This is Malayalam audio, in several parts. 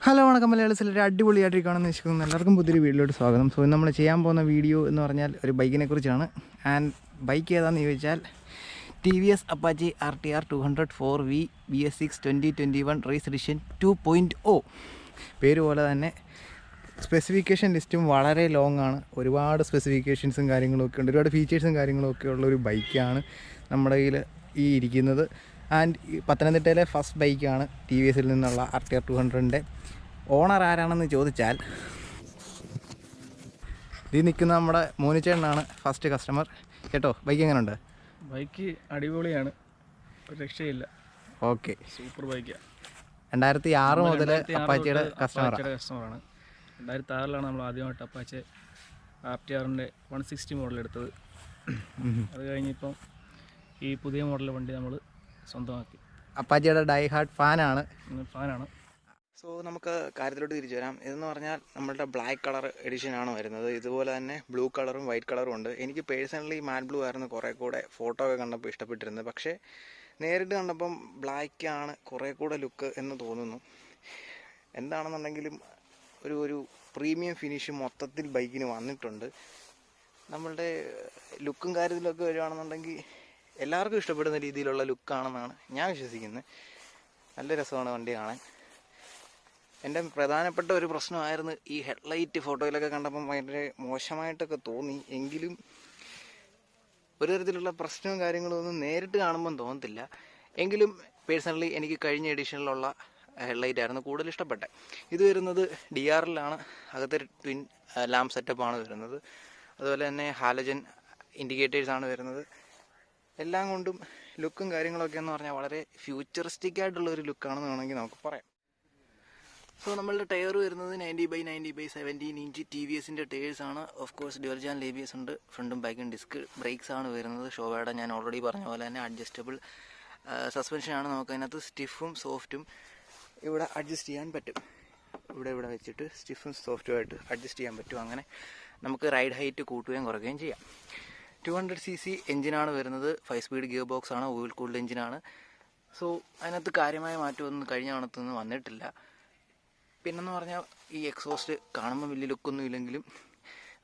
ഹലോ വണക്കം മലയാളത്തിൽ ഒരു അടിപൊളിയായിട്ട് കാണുന്ന ഇഷ്ടം എല്ലാവർക്കും പുതിയൊരു വീഡിയോയിലോട്ട് സ്വാഗതം. സോ നമ്മൾ ചെയ്യാൻ പോകുന്ന വീഡിയോ എന്ന് പറഞ്ഞാൽ ഒരു ബൈക്കിനെ കുറിച്ചാണ്. ആൻഡ് ബൈക്ക് ഏതാണെന്ന് ചോദിച്ചാൽ T V S Apache RTR 204V BS6 2021 race edition 2.0. പേര് പോലെ തന്നെ സ്പെസിഫിക്കേഷൻ ലിസ്റ്റും വളരെ ലോങ് ആണ്. ഒരുപാട് സ്പെസിഫിക്കേഷൻസും കാര്യങ്ങളൊക്കെ ഉണ്ട്, ഒരുപാട് ഫീച്ചേഴ്സും കാര്യങ്ങളൊക്കെ ഉള്ളൊരു ബൈക്കാണ് നമ്മുടെ കയ്യിൽ ഈ ഇരിക്കുന്നത്. ആൻഡ് പത്തനംതിട്ടയിലെ ഫസ്റ്റ് ബൈക്കാണ് ടി വി എസിൽ നിന്നുള്ള RTR 200ൻ്റെ. ഓണർ ആരാണെന്ന് ചോദിച്ചാൽ ഇതിൽ നിൽക്കുന്ന നമ്മുടെ മോനിച്ചേട്ടനാണ് ഫസ്റ്റ് കസ്റ്റമർ. കേട്ടോ, ബൈക്ക് എങ്ങനെയുണ്ട്? ബൈക്ക് അടിപൊളിയാണ്, ഒരു രക്ഷയില്ല. ഓക്കെ, സൂപ്പർ ബൈക്കാണ്. 2006 മുതൽ അപ്പാച്ചിയുടെ കസ്റ്റമറാണ്. 2006 നമ്മൾ ആദ്യമായിട്ട് അപ്പാച്ചെ RTRൻ്റെ 160 മോഡൽ എടുത്തത്. അത് കഴിഞ്ഞിപ്പം ഈ പുതിയ മോഡൽ വണ്ടി നമ്മൾ സ്വന്തമാക്കി. അപ്പാച്ചിയുടെ ഡൈ ഹാർഡ് ഫാനാണ്. സോ നമുക്ക് കാര്യത്തിലോട്ട് തിരിച്ചു വരാം. ഇതെന്ന് പറഞ്ഞാൽ നമ്മളുടെ ബ്ലാക്ക് കളർ എഡിഷനാണ് വരുന്നത്. ഇതുപോലെ തന്നെ ബ്ലൂ കളറും വൈറ്റ് കളറും ഉണ്ട്. എനിക്ക് പേഴ്സണലി മാറ്റ് ബ്ലൂ ആയിരുന്നു കുറേ കൂടെ ഫോട്ടോ ഒക്കെ കണ്ടപ്പോൾ ഇഷ്ടപ്പെട്ടിരുന്നത്. പക്ഷേ നേരിട്ട് കണ്ടപ്പം ബ്ലാക്കാണ് കുറേ കൂടെ ലുക്ക് എന്ന് തോന്നുന്നു. എന്താണെന്നുണ്ടെങ്കിലും ഒരു പ്രീമിയം ഫിനിഷ് മൊത്തത്തിൽ ബൈക്കിന് വന്നിട്ടുണ്ട്. നമ്മളുടെ ലുക്കും കാര്യത്തിലൊക്കെ വരുവാണെന്നുണ്ടെങ്കിൽ എല്ലാവർക്കും ഇഷ്ടപ്പെടുന്ന രീതിയിലുള്ള ലുക്കാണെന്നാണ് ഞാൻ വിശ്വസിക്കുന്നത്. നല്ല രസമാണ് വണ്ടി കാണാൻ. എൻ്റെ പ്രധാനപ്പെട്ട ഒരു പ്രശ്നമായിരുന്നു ഈ ഹെഡ്ലൈറ്റ്. ഫോട്ടോയിലൊക്കെ കണ്ടപ്പം ഭയങ്കര മോശമായിട്ടൊക്കെ തോന്നി. എങ്കിലും ഒരു തരത്തിലുള്ള പ്രശ്നവും കാര്യങ്ങളും ഒന്നും നേരിട്ട് കാണുമ്പം തോന്നത്തില്ല. എങ്കിലും പേഴ്സണലി എനിക്ക് കഴിഞ്ഞ എഡിഷനിലുള്ള ഹെഡ്ലൈറ്റ് ആയിരുന്നു കൂടുതൽ ഇഷ്ടപ്പെട്ടത്. ഇത് വരുന്നത് DRLാണ്. അകത്തെ ട്വിൻ ലാമ്പ് സെറ്റപ്പാണ് വരുന്നത്. അതുപോലെ തന്നെ ഹാലജൻ ഇൻഡിക്കേറ്റേഴ്സാണ് വരുന്നത്. എല്ലാം കൊണ്ടും ലുക്കും കാര്യങ്ങളൊക്കെ എന്ന് പറഞ്ഞാൽ വളരെ ഫ്യൂച്ചറിസ്റ്റിക് ആയിട്ടുള്ളൊരു ലുക്കാണെന്ന് വേണമെങ്കിൽ നമുക്ക് പറയാം. സോ നമ്മളുടെ ടയർ വരുന്നത് 90/90/17 ഇഞ്ച് TVSൻ്റെ ടയേഴ്സാണ്. Of course dual channel ABS ഉണ്ട്. ഫ്രണ്ടും ബാക്കും ഡിസ്ക് ബ്രേക്സ് ആണ് വരുന്നത്. ഷോവയുടെ ഞാൻ ഓൾറെഡി പറഞ്ഞ പോലെ തന്നെ അഡ്ജസ്റ്റബിൾ സസ്പെൻഷനാണ്. നമുക്ക് അതിനകത്ത് സ്റ്റിഫും സോഫ്റ്റും ഇവിടെ അഡ്ജസ്റ്റ് ചെയ്യാൻ പറ്റും. ഇവിടെ വെച്ചിട്ട് സ്റ്റിഫും സോഫ്റ്റുമായിട്ട് അഡ്ജസ്റ്റ് ചെയ്യാൻ പറ്റും. അങ്ങനെ നമുക്ക് റൈഡ് ഹൈറ്റ് കൂട്ടുകയും കുറയ്ക്കുകയും ചെയ്യാം. 200cc എഞ്ചിനാണ് വരുന്നത്. 5 സ്പീഡ് ഗിയർ ബോക്സ് ആണ്. ഓയിൽ കൂൾഡ് എഞ്ചിനാണ്. സോ അതിനകത്ത് കാര്യമായ മാറ്റമൊന്നും കഴിഞ്ഞ തവണത്തൊന്നും വന്നിട്ടില്ല. പിന്നെന്ന് പറഞ്ഞാൽ ഈ എക്സോസ്റ്റ് കാണുമ്പോൾ വലിയ ലുക്കൊന്നും ഇല്ലെങ്കിലും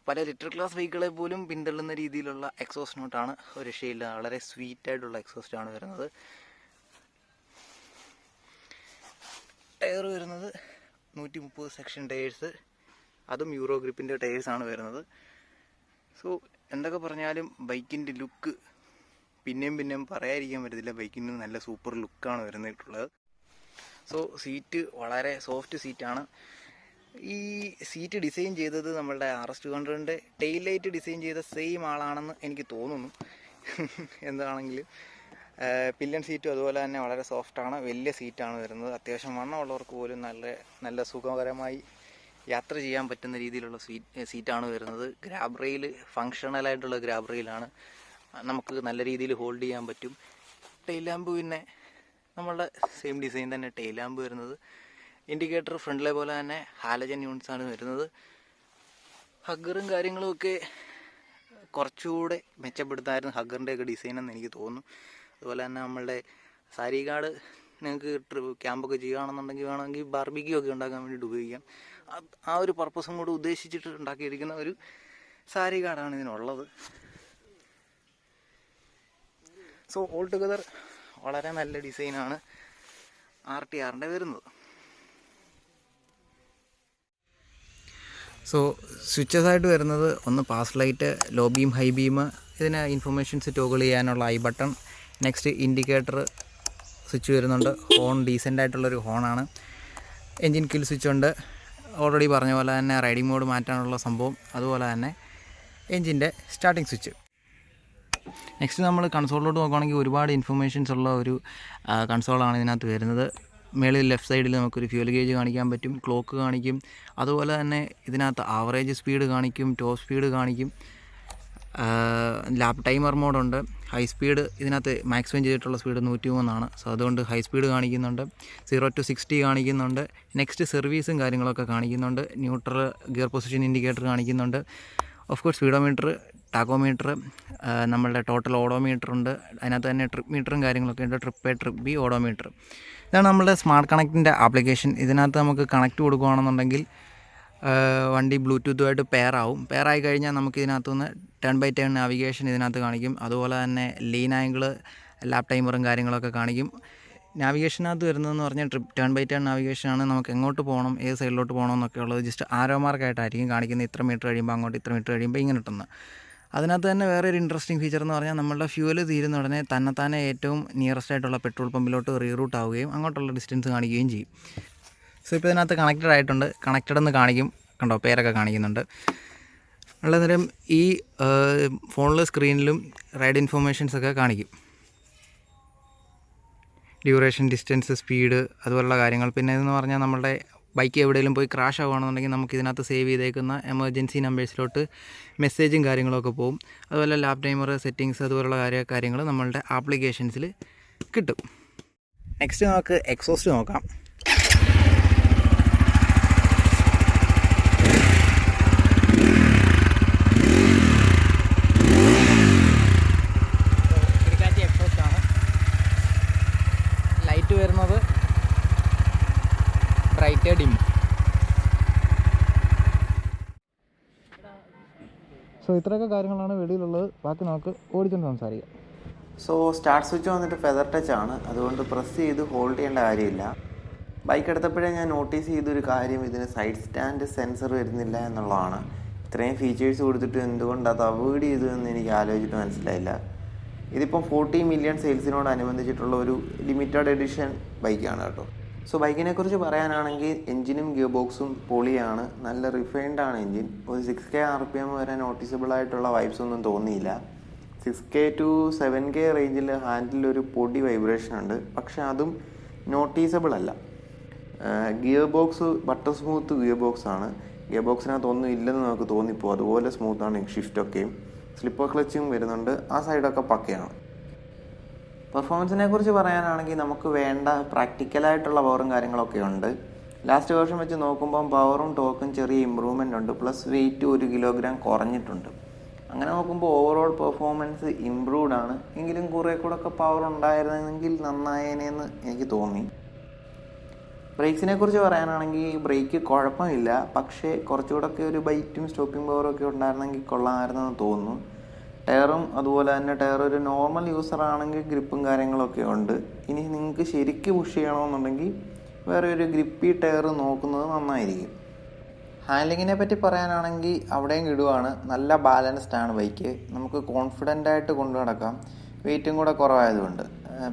പല ലിറ്റർ ക്ലാസ് ബൈക്കുകളെ പോലും പിന്തള്ളുന്ന രീതിയിലുള്ള എക്സോസ്റ്റ് നോട്ടാണ്. ഒരു രക്ഷയില്ല, വളരെ സ്വീറ്റായിട്ടുള്ള എക്സോസ്റ്റാണ് വരുന്നത്. ടയർ വരുന്നത് 130 സെക്ഷൻ ടയേഴ്സ്, അതും യൂറോ ഗ്രിപ്പിൻ്റെ ടയേഴ്സാണ് വരുന്നത്. സോ എന്തൊക്കെ പറഞ്ഞാലും ബൈക്കിൻ്റെ ലുക്ക് പിന്നെയും പറയാതിരിക്കാൻ പറ്റത്തില്ല. ബൈക്കിന് നല്ല സൂപ്പർ ലുക്കാണ് വരുന്നിട്ടുള്ളത്. സോ സീറ്റ് വളരെ സോഫ്റ്റ് സീറ്റാണ്. ഈ സീറ്റ് ഡിസൈൻ ചെയ്തത് നമ്മളുടെ RS 200ൻ്റെ ടെയിൽ ലൈറ്റ് ഡിസൈൻ ചെയ്ത സെയിം ആളാണെന്ന് എനിക്ക് തോന്നുന്നു. എന്താണെങ്കിലും പില്ലൻ സീറ്റും അതുപോലെ തന്നെ വളരെ സോഫ്റ്റാണ്. വലിയ സീറ്റാണ് വരുന്നത്. അത്യാവശ്യം വണ്ണമുള്ളവർക്ക് പോലും നല്ല സുഖകരമായി യാത്ര ചെയ്യാൻ പറ്റുന്ന രീതിയിലുള്ള സീറ്റാണ് വരുന്നത്. ഗ്രാബ് റെയിൽ ഫങ്ഷണലായിട്ടുള്ള ഗ്രാബ് റെയിലാണ്. നമുക്ക് നല്ല രീതിയിൽ ഹോൾഡ് ചെയ്യാൻ പറ്റും. ടെയിൽ ലാമ്പ് പിന്നെ നമ്മളുടെ സെയിം ഡിസൈൻ തന്നെ ടെയിൽ ലാമ്പ് വരുന്നത്. ഇൻഡിക്കേറ്റർ ഫ്രണ്ടിലെ പോലെ തന്നെ ഹാലജൻ യൂണിറ്റ്സാണ് വരുന്നത്. ഹഗ്ഗറും കാര്യങ്ങളും ഒക്കെ കുറച്ചുകൂടെ മെച്ചപ്പെടുത്തായിരുന്നു ഹഗ്ഗറിൻ്റെയൊക്കെ ഡിസൈൻ എന്ന് എനിക്ക് തോന്നുന്നു. അതുപോലെ തന്നെ നമ്മളുടെ സാരി ഗാർഡ് നിങ്ങൾക്ക് ക്യാമ്പൊക്കെ ചെയ്യുകയാണെന്നുണ്ടെങ്കിൽ വേണമെങ്കിൽ ബാർബിക്യൂ ഒക്കെ ഉണ്ടാക്കാൻ വേണ്ടിയിട്ട് ഉപയോഗിക്കാം. ആ ഒരു പർപ്പസും കൂടെ ഉദ്ദേശിച്ചിട്ട് ഉണ്ടാക്കിയിരിക്കുന്ന ഒരു സാരി ഗാർഡാണ് ഇതിനുള്ളത്. സോ ഓൾ ടുഗദർ വളരെ നല്ല ഡിസൈനാണ് RTRൻ്റെ വരുന്നത്. സോ സ്വിച്ചസ് ആയിട്ട് വരുന്നത് ഒന്ന് pass light, low beam, high beam, ഇതിന് ഇൻഫർമേഷൻസ് ടോഗിൾ ചെയ്യാനുള്ള I button. Next indicator switch വരുന്നുണ്ട്. ഹോൺ ഡീസൻ്റ് ആയിട്ടുള്ളൊരു ഹോണാണ്. എൻജിൻ കിൽ സ്വിച്ച് ഉണ്ട്. ഓൾറെഡി പറഞ്ഞ പോലെ തന്നെ റൈഡിംഗ് മോഡ് മാറ്റാനുള്ള സംഭവം. അതുപോലെ തന്നെ എൻജിൻ്റെ സ്റ്റാർട്ടിംഗ് സ്വിച്ച്. നെക്സ്റ്റ് നമ്മൾ കൺസോളിലോട്ട് നോക്കുകയാണെങ്കിൽ ഒരുപാട് ഇൻഫർമേഷൻസ് ഉള്ള ഒരു കൺസോളാണ് ഇതിനകത്ത് വരുന്നത്. മേളിൽ ലെഫ്റ്റ് സൈഡിൽ നമുക്കൊരു ഫ്യൂൽ ഗേജ് കാണിക്കാൻ പറ്റും, ക്ലോക്ക് കാണിക്കും. അതുപോലെ തന്നെ ഇതിനകത്ത് ആവറേജ് സ്പീഡ് കാണിക്കും, ടോപ്പ് സ്പീഡ് കാണിക്കും. ലാപ്പ് ടൈമർ മോഡുണ്ട്. ഹൈ സ്പീഡ് ഇതിനകത്ത് മാക്സിമം ചെയ്തിട്ടുള്ള സ്പീഡ് 103 സോ അതുകൊണ്ട് ഹൈ സ്പീഡ് കാണിക്കുന്നുണ്ട്. 0 to 60 കാണിക്കുന്നുണ്ട്. നെക്സ്റ്റ് സർവീസും കാര്യങ്ങളൊക്കെ കാണിക്കുന്നുണ്ട്. ന്യൂട്രൽ ഗിയർ പൊസിഷൻ ഇൻഡിക്കേറ്റർ കാണിക്കുന്നുണ്ട്. ഓഫ് കോഴ്സ് സ്പീഡോമീറ്റർ, ടാക്കോമീറ്റർ, നമ്മളുടെ ടോട്ടൽ ഓഡോമീറ്റർ ഉണ്ട്. അതിനകത്ത് തന്നെ ട്രിപ്പ് മീറ്ററും കാര്യങ്ങളൊക്കെ ഉണ്ട്. Trip A, trip B, odometer. ഇതാണ് നമ്മുടെ സ്മാർട്ട് കണക്റ്റിൻ്റെ ആപ്ലിക്കേഷൻ. ഇതിനകത്ത് നമുക്ക് കണക്റ്റ് കൊടുക്കുകയാണെന്നുണ്ടെങ്കിൽ വണ്ടി ബ്ലൂടൂത്തുമായിട്ട് പെയറായി കഴിഞ്ഞാൽ നമുക്ക് ഇതിനകത്തുനിന്ന് ടേൺ ബൈ ടേൺ നാവിഗേഷൻ ഇതിനകത്ത് കാണിക്കും. അതുപോലെ തന്നെ ലീൻ ആംഗിൾ, ലാപ്പ് ടൈമറും കാര്യങ്ങളൊക്കെ കാണിക്കും. നാവിഗേഷനകത്ത് വരുന്നതെന്ന് പറഞ്ഞാൽ ടേൺ ബൈ ടേൺ നാവിഗേഷനാണ്. നമുക്ക് എങ്ങോട്ട് പോകണം, ഏത് സൈഡിലോട്ട് പോകണം എന്നൊക്കെ ഉള്ളത് ജസ്റ്റ് ആരോ മാർക്കായിട്ടായിരിക്കും കാണിക്കുന്നത്. ഇത്ര മീറ്റർ കഴിയുമ്പോൾ അങ്ങോട്ട്, ഇത്ര മീറ്റർ കഴിയുമ്പോൾ ഇങ്ങനെ ഇട്ടുന്നത്. അതിനകത്ത് തന്നെ വേറെ ഒരു ഇൻട്രസ്റ്റിംഗ് ഫീച്ചർ എന്ന് പറഞ്ഞാൽ നമ്മളുടെ ഫ്യൂവൽ തീരുന്ന ഉടനെ തന്നെത്താനെ ഏറ്റവും നിയറസ്റ്റ് ആയിട്ടുള്ള പെട്രോൾ പമ്പിലോട്ട് റീറൂട്ട് ആവുകയും അങ്ങോട്ടുള്ള ഡിസ്റ്റൻസ് കാണിക്കുകയും ചെയ്യും. സോ ഇപ്പോൾ ഇതിനകത്ത് കണക്റ്റഡ് ആയിട്ടുണ്ട്. കണക്റ്റഡ് എന്ന് കാണിക്കും, കണ്ടോ പേരൊക്കെ കാണിക്കുന്നുണ്ട്. ഉള്ളതിലും ഈ ഫോണിലെ സ്ക്രീനിലും റൈഡ് ഇൻഫോർമേഷൻസൊക്കെ കാണിക്കും. ഡ്യൂറേഷൻ, ഡിസ്റ്റൻസ്, സ്പീഡ്, അതുപോലുള്ള കാര്യങ്ങൾ. പിന്നെ ഇതെന്ന് പറഞ്ഞാൽ നമ്മളുടെ ബൈക്ക് എവിടെയെങ്കിലും പോയി ക്രാഷ് ആവുകയാണെന്നുണ്ടെങ്കിൽ നമുക്ക് ഇതിനകത്ത് സേവ് ചെയ്തേക്കുന്ന എമർജൻസി നമ്പേഴ്സിലോട്ട് മെസ്സേജും കാര്യങ്ങളൊക്കെ പോകും. അതുപോലെ ലാപ്പ് ടൈമർ, സെറ്റിങ്സ്, അതുപോലുള്ള കാര്യങ്ങൾ നമ്മളുടെ ആപ്ലിക്കേഷൻസിൽ കിട്ടും. നെക്സ്റ്റ് നമുക്ക് എക്സോസ്റ്റ് നോക്കാം. ലൈറ്റ് വരുന്നത് ബ്രൈറ്റ് ഡിം. സോ ഇത്രയൊക്കെ കാര്യങ്ങളാണ് വെളിയിലുള്ളത്. ബാക്കി നമുക്ക് ഓടിച്ചുകൊണ്ട് സംസാരിക്കാം. സോ സ്റ്റാർട്ട് സ്വിച്ച് വന്നിട്ട് ഫെദർ ടച്ച് ആണ്, അതുകൊണ്ട് പ്രസ് ചെയ്ത് ഹോൾഡ് ചെയ്യേണ്ട കാര്യമില്ല. ബൈക്ക് എടുത്തപ്പോഴേ ഞാൻ നോട്ടീസ് ചെയ്തൊരു കാര്യം, ഇതിന് സൈഡ് സ്റ്റാൻഡ് സെൻസർ വരുന്നില്ല എന്നുള്ളതാണ്. ഇത്രയും ഫീച്ചേഴ്സ് കൊടുത്തിട്ട് എന്തുകൊണ്ട് അത് അവോയ്ഡ് ചെയ്തു എന്ന് എനിക്ക് ആലോചിച്ചിട്ട് മനസ്സിലായില്ല. ഇതിപ്പം 40 മില്യൺ സെയിൽസിനോടനുബന്ധിച്ചിട്ടുള്ള ഒരു ലിമിറ്റഡ് എഡിഷൻ ബൈക്കാണ് കേട്ടോ. സോ ബൈക്കിനെ കുറിച്ച് പറയാനാണെങ്കിൽ എൻജിനും ഗിയർ ബോക്സും പൊളിയാണ്. നല്ല റിഫൈൻഡ് ആണ് എൻജിൻ. ഒരു 6K RPM വരെ നോട്ടീസബിൾ ആയിട്ടുള്ള വൈബ്സ് ഒന്നും തോന്നിയില്ല. 6K to 7K റേഞ്ചിൽ ഹാൻഡിലൊരു പൊടി വൈബ്രേഷൻ ഉണ്ട്, പക്ഷെ അതും നോട്ടീസബിൾ അല്ല. Gear box butter smooth gear box ആണ്. ഗിയർ ബോക്സിനകത്ത് ഒന്നും ഇല്ലെന്ന് നമുക്ക് തോന്നിപ്പോൾ, അതുപോലെ സ്മൂത്താണ് ഷിഫ്റ്റൊക്കെയും. സ്ലിപ്പർ ക്ലച്ചും വരുന്നുണ്ട്, ആ സൈഡൊക്കെ പക്കയാണ്. പെർഫോമൻസിനെ കുറിച്ച് പറയാനാണെങ്കിൽ നമുക്ക് വേണ്ട പ്രാക്ടിക്കലായിട്ടുള്ള പവറും കാര്യങ്ങളൊക്കെ ഉണ്ട്. ലാസ്റ്റ് വേർഷൻ വെച്ച് നോക്കുമ്പം പവറും ടോർക്കും ചെറിയ ഇമ്പ്രൂവ്മെൻ്റ് ഉണ്ട്, പ്ലസ് വെയിറ്റ് 1 കിലോഗ്രാം കുറഞ്ഞിട്ടുണ്ട്. അങ്ങനെ നോക്കുമ്പോൾ ഓവറോൾ പെർഫോമൻസ് ഇമ്പ്രൂവ്ഡ് ആണ്. എങ്കിലും കുറേ കൂടെ ഒക്കെ പവർ ഉണ്ടായിരുന്നെങ്കിൽ നന്നായേനെന്ന് എനിക്ക് തോന്നി. ബ്രേക്സിനെ കുറിച്ച് പറയാനാണെങ്കിൽ ബ്രേക്ക് കുഴപ്പമില്ല, പക്ഷേ കുറച്ചുകൂടെ ഒക്കെ ഒരു ബൈറ്റും സ്റ്റോപ്പിംഗ് പവറും ഒക്കെ ഉണ്ടായിരുന്നെങ്കിൽ കൊള്ളാമായിരുന്നെന്ന് തോന്നുന്നു. ടയറും അതുപോലെ തന്നെ ടയർ ഒരു നോർമൽ യൂസർ ആണെങ്കിൽ ഗ്രിപ്പും കാര്യങ്ങളൊക്കെ ഉണ്ട്. ഇനി നിങ്ങൾക്ക് ശരിക്കും പുഷ് ചെയ്യണമെന്നുണ്ടെങ്കിൽ വേറെ ഒരു ഗ്രിപ്പി ടയർ നോക്കുന്നത് നന്നായിരിക്കും. ഹാൻഡ്ലിങ്ങിനെ പറ്റി പറയാനാണെങ്കിൽ അവിടെയും കിടുവാണ്. നല്ല ബാലൻസ്ഡ് ആണ് ബൈക്ക്. നമുക്ക് കോൺഫിഡൻ്റ് ആയിട്ട് കൊണ്ടു നടക്കാം, വെയിറ്റും കൂടെ കുറവായതുകൊണ്ട്.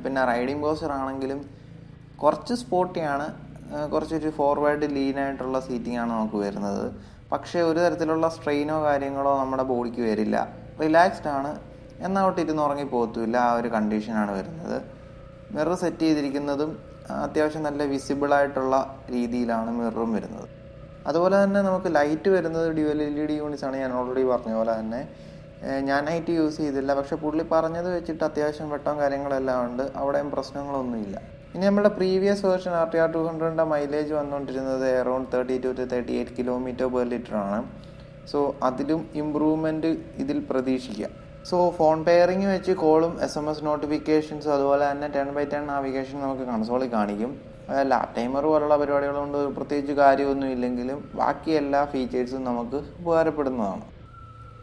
പിന്നെ റൈഡിങ് പോസ്റ്റർ ആണെങ്കിലും കുറച്ച് സ്പോർട്ടിയാണ്. കുറച്ചൊരു ഫോർവേഡ് ലീനായിട്ടുള്ള സീറ്റിംഗ് ആണ് നമുക്ക് വരുന്നത്. പക്ഷേ ഒരു തരത്തിലുള്ള സ്ട്രെയിനോ കാര്യങ്ങളോ നമ്മുടെ ബോഡിക്ക് വരില്ല. റിലാക്സ്ഡ് ആണ്, എന്നോട്ട് ഇരുന്ന് ഉറങ്ങി പോകത്തുമില്ല. ആ ഒരു കണ്ടീഷനാണ് വരുന്നത്. മിറർ സെറ്റ് ചെയ്തിരിക്കുന്നതും അത്യാവശ്യം നല്ല വിസിബിളായിട്ടുള്ള രീതിയിലാണ് മിററും വരുന്നത്. അതുപോലെ തന്നെ നമുക്ക് ലൈറ്റ് വരുന്നത് ഡ്യുവൽ LED യൂണിറ്റ്സ് ആണ്. ഞാൻ ഓൾറെഡി പറഞ്ഞ പോലെ തന്നെ ഞാൻ നൈറ്റ് യൂസ് ചെയ്തില്ല, പക്ഷേ പുള്ളി പറഞ്ഞത് വെച്ചിട്ട് അത്യാവശ്യം വെട്ടവും കാര്യങ്ങളെല്ലാം ഉണ്ട്. അവിടെയും പ്രശ്നങ്ങളൊന്നുമില്ല. ഇനി നമ്മുടെ പ്രീവിയസ് വേർഷൻ RTR 200ൻ്റെ മൈലേജ് വന്നുകൊണ്ടിരുന്നത് അറൗണ്ട് 32 to 38 km/L ആണ്. സോ അതിലും ഇമ്പ്രൂവ്മെൻറ്റ് ഇതിൽ പ്രതീക്ഷിക്കാം. സോ ഫോൺ പെയറിങ് വെച്ച് കോളും SMS നോട്ടിഫിക്കേഷൻസും അതുപോലെ തന്നെ 10x10 നാവിഗേഷൻ നമുക്ക് കൺസോളിൽ കാണിക്കും. ലാപ്പ് ടൈമർ പോലുള്ള പരിപാടികൾ കൊണ്ട് പ്രത്യേകിച്ച് കാര്യമൊന്നും ഇല്ലെങ്കിലും ബാക്കി എല്ലാ ഫീച്ചേഴ്സും നമുക്ക് ഉപകാരപ്പെടുന്നതാണ്.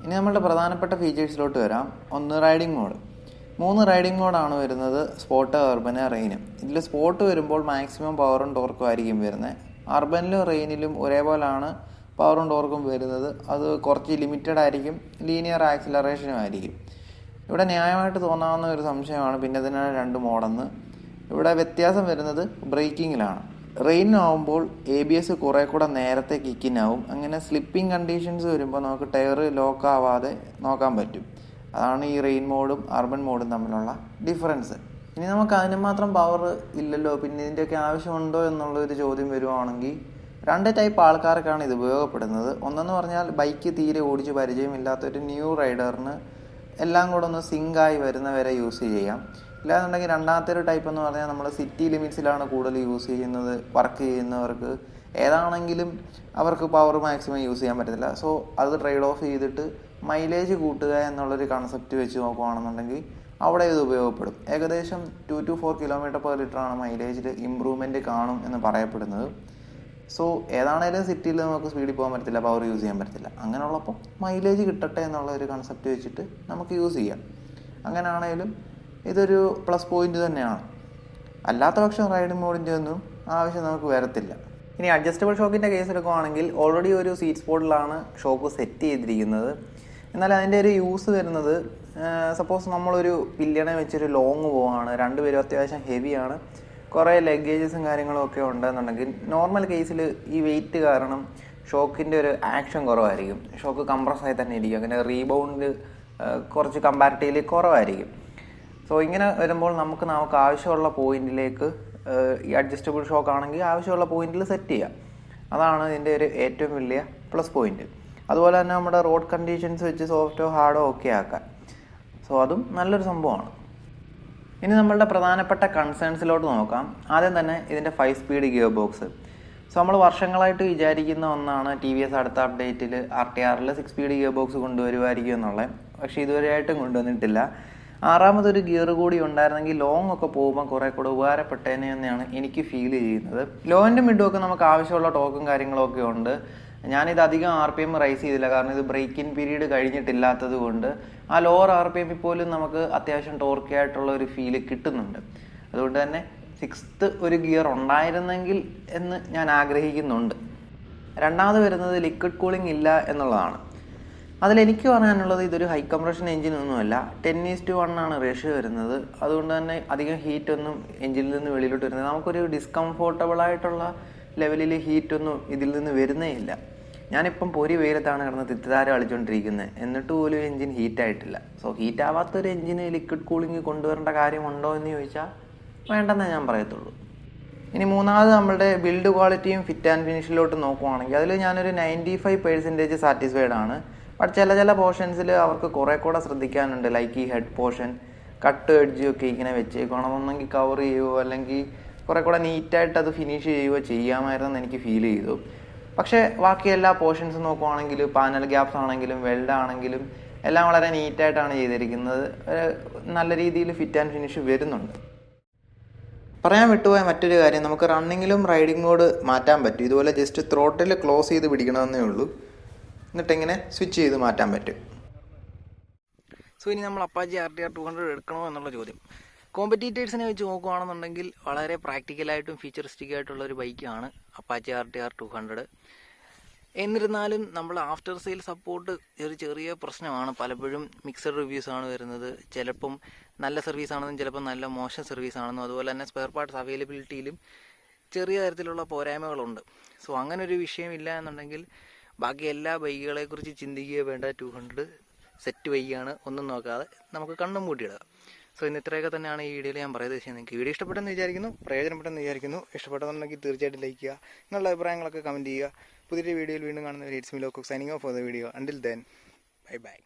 ഇനി നമ്മളുടെ പ്രധാനപ്പെട്ട ഫീച്ചേഴ്സിലോട്ട് വരാം. 1 റൈഡിംഗ് മോഡ്. 3 റൈഡിംഗ് മോഡാണ് വരുന്നത്: സ്പോർട്ട്, അർബന്, റെയിന്. ഇതിൽ സ്പോർട്ട് വരുമ്പോൾ മാക്സിമം പവറും ടോർക്കും ആയിരിക്കും വരുന്നത്. അർബനിലും റെയിനിലും ഒരേപോലെയാണ് പവറും ടോർക്കും വരുന്നത്. അത് കുറച്ച് ലിമിറ്റഡ് ആയിരിക്കും, ലീനിയർ ആക്സിലറേഷനും ആയിരിക്കും. ഇവിടെ ന്യായമായിട്ട് തോന്നാവുന്ന ഒരു സംശയമാണ് പിന്നെ ഇതിനാണ് 2 മോഡെന്ന്. ഇവിടെ വ്യത്യാസം വരുന്നത് ബ്രേക്കിങ്ങിലാണ്. റെയിനാവുമ്പോൾ ABS കുറേ കൂടെ നേരത്തെ കിക്കിനാവും. അങ്ങനെ സ്ലിപ്പിംഗ് കണ്ടീഷൻസ് വരുമ്പോൾ നമുക്ക് ടയർ ലോക്ക് ആവാതെ നോക്കാൻ പറ്റും. അതാണ് ഈ റെയിൻ മോഡും അർബൻ മോഡും തമ്മിലുള്ള ഡിഫറൻസ്. ഇനി നമുക്ക് അതിന് മാത്രം പവർ ഇല്ലല്ലോ, പിന്നെ ഇതിൻ്റെയൊക്കെ ആവശ്യമുണ്ടോ എന്നുള്ളൊരു ചോദ്യം വരുവാണെങ്കിൽ 2 ടൈപ്പ് ആൾക്കാർക്കാണ് ഇത് ഉപയോഗപ്പെടുന്നത്. ഒന്നെന്ന് പറഞ്ഞാൽ ബൈക്ക് തീരെ ഓടിച്ച് പരിചയമില്ലാത്തൊരു ന്യൂ റൈഡറിന് എല്ലാം കൂടെ ഒന്ന് സിങ്കായി വരുന്നവരെ യൂസ് ചെയ്യാം. ഇല്ലാന്നുണ്ടെങ്കിൽ രണ്ടാമത്തെ ഒരു ടൈപ്പ് എന്ന് പറഞ്ഞാൽ നമ്മൾ സിറ്റി ലിമിറ്റ്സിലാണ് കൂടുതൽ യൂസ് ചെയ്യുന്നത്. വർക്ക് ചെയ്യുന്നവർക്ക് ഏതാണെങ്കിലും അവർക്ക് പവർ മാക്സിമം യൂസ് ചെയ്യാൻ പറ്റത്തില്ല. സോ അത് ട്രേഡ് ഓഫ് ചെയ്തിട്ട് മൈലേജ് കൂട്ടുക എന്നുള്ളൊരു കൺസെപ്റ്റ് വെച്ച് നോക്കുകയാണെന്നുണ്ടെങ്കിൽ അവിടെ ഇത് ഉപയോഗപ്പെടും. ഏകദേശം 2 to 4 km/l മൈലേജിൽ ഇമ്പ്രൂവ്മെൻറ്റ് കാണും എന്ന് പറയപ്പെടുന്നത്. സോ ഏതാണേലും സിറ്റിയിൽ നമുക്ക് സ്പീഡിൽ പോകാൻ പറ്റത്തില്ല, പവർ യൂസ് ചെയ്യാൻ പറ്റത്തില്ല. അങ്ങനെയുള്ളപ്പോൾ മൈലേജ് കിട്ടട്ടെ എന്നുള്ള ഒരു കൺസെപ്റ്റ് വെച്ചിട്ട് നമുക്ക് യൂസ് ചെയ്യാം. അങ്ങനെയാണേലും ഇതൊരു പ്ലസ് പോയിന്റ് തന്നെയാണ്. അല്ലാത്ത പക്ഷം റൈഡിംഗ് മോഡിൻ്റെ ഒന്നും ആവശ്യം നമുക്ക് വരത്തില്ല. ഇനി അഡ്ജസ്റ്റബിൾ ഷോക്കിൻ്റെ കേസ് എടുക്കുകയാണെങ്കിൽ ഓൾറെഡി ഒരു സീറ്റ് സ്പോട്ടിലാണ് ഷോക്ക് സെറ്റ് ചെയ്തിരിക്കുന്നത്. എന്നാൽ അതിൻ്റെ ഒരു യൂസ് വരുന്നത്, സപ്പോസ് നമ്മളൊരു പില്ലിയനെ വെച്ചൊരു ലോങ് പോവാണ്, രണ്ടുപേരും അത്യാവശ്യം ഹെവിയാണ്, കുറേ ലഗേജസും കാര്യങ്ങളും ഒക്കെ ഉണ്ടെന്നുണ്ടെങ്കിൽ നോർമൽ കേസിൽ ഈ വെയിറ്റ് കാരണം ഷോക്കിൻ്റെ ഒരു ആക്ഷൻ കുറവായിരിക്കും. ഷോക്ക് കംപ്രസ്സായി തന്നെ ഇരിക്കും. അങ്ങനെ റീബൗണ്ട് കുറച്ച് കമ്പാരിറ്റീവ്ലി കുറവായിരിക്കും. സോ ഇങ്ങനെ വരുമ്പോൾ നമുക്ക് ആവശ്യമുള്ള പോയിന്റിലേക്ക് ഈ അഡ്ജസ്റ്റബിൾ ഷോക്ക് ആണെങ്കിൽ ആവശ്യമുള്ള പോയിന്റിൽ സെറ്റ് ചെയ്യാം. അതാണ് ഇതിൻ്റെ ഒരു ഏറ്റവും വലിയ പ്ലസ് പോയിന്റ്. അതുപോലെ തന്നെ നമ്മുടെ റോഡ് കണ്ടീഷൻസ് വെച്ച് സോഫ്റ്റോ ഹാർഡോ ഒക്കെ ആക്കാം. സോ അതും നല്ലൊരു സംഭവമാണ്. ഇനി നമ്മളുടെ പ്രധാനപ്പെട്ട കൺസേൺസിലോട്ട് നോക്കാം. ആദ്യം തന്നെ ഇതിൻ്റെ 5 സ്പീഡ് ഗിയർ ബോക്സ്. സോ നമ്മൾ വർഷങ്ങളായിട്ട് വിചാരിക്കുന്ന ഒന്നാണ് TVS അടുത്ത അപ്ഡേറ്റിൽ RTRൽ 6 സ്പീഡ് ഗിയർ ബോക്സ് കൊണ്ടുവരുമായിരിക്കും എന്നുള്ളത്. പക്ഷേ ഇതുവരെയായിട്ടും കൊണ്ടുവന്നിട്ടില്ല. 6ാമതൊരു ഗിയർ കൂടി ഉണ്ടായിരുന്നെങ്കിൽ ലോങ് ഒക്കെ പോകുമ്പോൾ കുറേ കൂടെ ഉപകാരപ്പെട്ടേനെ എന്നാണ് എനിക്ക് ഫീൽ ചെയ്യുന്നത്. ലോ ആൻഡ് മിഡും ഒക്കെ നമുക്ക് ആവശ്യമുള്ള ടോക്കും കാര്യങ്ങളൊക്കെ ഉണ്ട്. ഞാനിത് അധികം RPM റൈസ് ചെയ്തില്ല, കാരണം ഇത് ബ്രേക്ക് ഇൻ പീരീഡ് കഴിഞ്ഞിട്ടില്ലാത്തത് കൊണ്ട് ആ ലോവർ RPM പോലും നമുക്ക് അത്യാവശ്യം ടോർക്കി ആയിട്ടുള്ള ഒരു ഫീല് കിട്ടുന്നുണ്ട്. അതുകൊണ്ട് തന്നെ 6th ഒരു ഗിയർ ഉണ്ടായിരുന്നെങ്കിൽ എന്ന് ഞാൻ ആഗ്രഹിക്കുന്നുണ്ട്. രണ്ടാമത് വരുന്നത് ലിക്വിഡ് കൂളിംഗ് ഇല്ല എന്നുള്ളതാണ്. അതിലെനിക്ക് പറയാനുള്ളത്, ഇതൊരു ഹൈ കംപ്രഷൻ എഞ്ചിനൊന്നുമല്ല. 10:1 ആണ് റേഷ്യോ വരുന്നത്. അതുകൊണ്ട് തന്നെ അധികം ഹീറ്റൊന്നും എഞ്ചിനിൽ നിന്ന് വെളിയിലോട്ട് വരുന്നത്, നമുക്കൊരു ഡിസ്കംഫോർട്ടബിൾ ആയിട്ടുള്ള ലെവലിൽ ഹീറ്റൊന്നും ഇതിൽ നിന്ന് വരുന്നേ ഇല്ല. ഞാനിപ്പം പൊരി വെയിലത്താണ് കിടന്ന് തിത്തിധാര കളിച്ചുകൊണ്ടിരിക്കുന്നത്, എന്നിട്ട് പോലും എഞ്ചിൻ ഹീറ്റായിട്ടില്ല. സോ ഹീറ്റാവാത്തൊരു എഞ്ചിന് ലിക്വിഡ് കൂളിംഗ് കൊണ്ടുവരേണ്ട കാര്യമുണ്ടോ എന്ന് ചോദിച്ചാൽ വേണ്ടെന്നേ ഞാൻ പറയത്തുള്ളൂ. ഇനി മൂന്നാമത് നമ്മളുടെ ബിൽഡ് ക്വാളിറ്റിയും ഫിറ്റ് ആൻഡ് ഫിനിഷിലോട്ട് നോക്കുവാണെങ്കിൽ അതിൽ ഞാനൊരു 95% സാറ്റിസ്ഫൈഡ് ആണ്. ബട്ട് ചില പോർഷൻസിൽ അവർക്ക് കുറേ കൂടെ ശ്രദ്ധിക്കാനുണ്ട്. ലൈക്ക് ഈ ഹെഡ് പോർഷൻ, കട്ട് എഡ്ജ് ഒക്കെ ഇങ്ങനെ വെച്ചേക്കണം. ഒന്നെങ്കിൽ കവർ ചെയ്യുമോ അല്ലെങ്കിൽ കുറേ കൂടെ നീറ്റായിട്ട് അത് ഫിനിഷ് ചെയ്യുകയോ ചെയ്യാമായിരുന്നെന്ന് എനിക്ക് ഫീൽ ചെയ്തു. പക്ഷേ ബാക്കി എല്ലാ പോർഷൻസും നോക്കുവാണെങ്കിൽ, പാനൽ ഗ്യാപ്സ് ആണെങ്കിലും വെൽഡ് ആണെങ്കിലും എല്ലാം വളരെ നീറ്റായിട്ടാണ് ചെയ്തിരിക്കുന്നത്. നല്ല രീതിയിൽ ഫിറ്റ് ആൻഡ് ഫിനിഷ് വരുന്നുണ്ട്. പറയാൻ വിട്ടുപോയ മറ്റൊരു കാര്യം, നമുക്ക് റണ്ണിങ്ങിലും റൈഡിംഗ് മോഡ് മാറ്റാൻ പറ്റും. ഇതുപോലെ ജസ്റ്റ് ത്രോട്ടിൽ ക്ലോസ് ചെയ്ത് പിടിക്കണമെന്നേ ഉള്ളൂ, എന്നിട്ടിങ്ങനെ സ്വിച്ച് ചെയ്ത് മാറ്റാൻ പറ്റും. സോ ഇനി നമ്മൾ അപ്പാച്ചി RTR 200 എടുക്കണോ എന്നുള്ള ചോദ്യം. കോമ്പറ്റീറ്റേഴ്സിനെ വെച്ച് നോക്കുകയാണെന്നുണ്ടെങ്കിൽ വളരെ പ്രാക്ടിക്കലായിട്ടും ഫീച്ചറിസ്റ്റിക് ആയിട്ടുള്ള ഒരു ബൈക്കാണ് അപ്പാച്ചി RTR 200. എന്നിരുന്നാലും നമ്മൾ ആഫ്റ്റർ സെയിൽ സപ്പോർട്ട് ഒരു ചെറിയ പ്രശ്നമാണ്. പലപ്പോഴും മിക്സഡ് റിവ്യൂസാണ് വരുന്നത്. ചിലപ്പം നല്ല സർവീസാണെന്നും ചിലപ്പം നല്ല മോശം സർവീസാണെന്നും അതുപോലെ തന്നെ സ്പെയർ പാർട്സ് അവൈലബിലിറ്റിയിലും ചെറിയ തരത്തിലുള്ള പോരായ്മകളുണ്ട്. സോ അങ്ങനെ ഒരു വിഷയമില്ല എന്നുണ്ടെങ്കിൽ ബാക്കി എല്ലാ ബൈക്കുകളെക്കുറിച്ച് ചിന്തിക്കുക വേണ്ട. 200 സെറ്റ് ബൈക്കാണ്, ഒന്നും നോക്കാതെ നമുക്ക് കണ്ണും പൂട്ടിയിടുക. സോ ഇന്ന് ഇത്രയൊക്കെ തന്നെയാണ് ഈ വീഡിയോയിൽ ഞാൻ പറയുന്നത്. പക്ഷേ നിങ്ങൾക്ക് വീഡിയോ ഇഷ്ടപ്പെട്ടെന്ന് വിചാരിക്കുന്നു, പ്രയോജനപ്പെട്ടെന്ന് വിചാരിക്കുന്നു. ഇഷ്ടപ്പെട്ടെന്നുണ്ടെങ്കിൽ തീർച്ചയായിട്ടും ലൈക്ക് ചെയ്യുക, നിങ്ങളുടെ അഭിപ്രായങ്ങളൊക്കെ കമൻറ്റ് ചെയ്യുക. പുതിയൊരു വീഡിയോയിൽ വീണ്ടും കാണുന്നവർ it's me loco signing off for the video. Until then bye bye.